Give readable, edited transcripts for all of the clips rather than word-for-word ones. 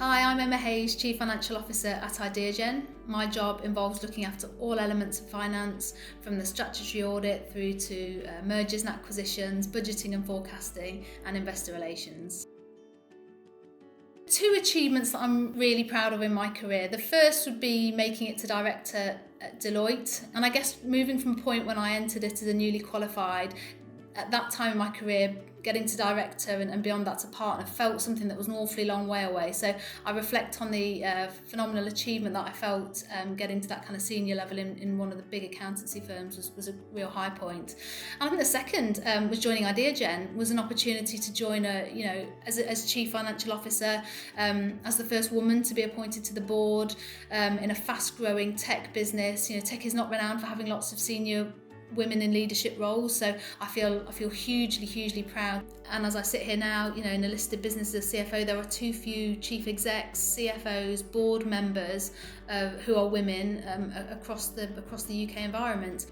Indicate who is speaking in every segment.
Speaker 1: Hi, I'm Emma Hayes, Chief Financial Officer at Ideagen. My job involves looking after all elements of finance, from the statutory audit through to mergers and acquisitions, budgeting and forecasting, and investor relations. Two achievements that I'm really proud of in my career. The first would be making it to director at Deloitte, and I guess moving from a point when I entered it as a newly qualified, at that time in my career, getting to director and beyond that to partner felt something that was an awfully long way away. So I reflect on the phenomenal achievement that I felt getting to that kind of senior level in one of the big accountancy firms was a real high point. And I think the second was joining Ideagen was an opportunity to join as Chief Financial Officer, as the first woman to be appointed to the board in a fast-growing tech business. Tech is not renowned for having lots of senior women in leadership roles, so I feel hugely proud. And as I sit here now, in a listed business as CFO, there are too few chief execs, CFOs, board members who are women across the UK environment.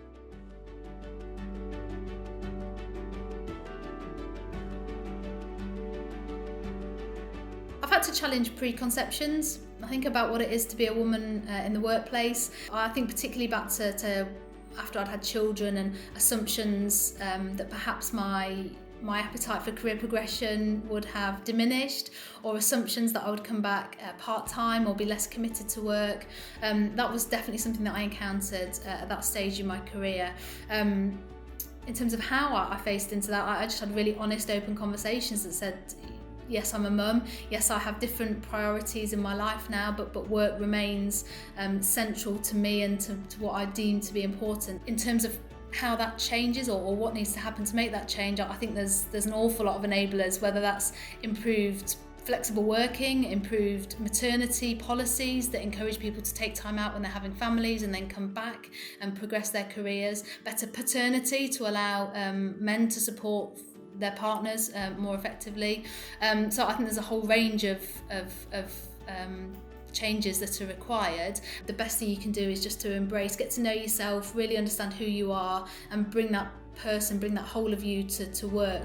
Speaker 1: I've had to challenge preconceptions. I think about what it is to be a woman in the workplace. I think particularly back to after I'd had children and assumptions that perhaps my appetite for career progression would have diminished, or assumptions that I would come back part-time or be less committed to work. That was definitely something that I encountered at that stage in my career. In terms of how I faced into that, I just had really honest, open conversations that said, yes, I'm a mum. Yes, I have different priorities in my life now, but work remains central to me and to what I deem to be important. In terms of how that changes or what needs to happen to make that change, I think there's an awful lot of enablers, whether that's improved flexible working, improved maternity policies that encourage people to take time out when they're having families and then come back and progress their careers, better paternity to allow men to support their partners more effectively. So I think there's a whole range of changes that are required. The best thing you can do is just to embrace, get to know yourself, really understand who you are, and bring that whole of you to work.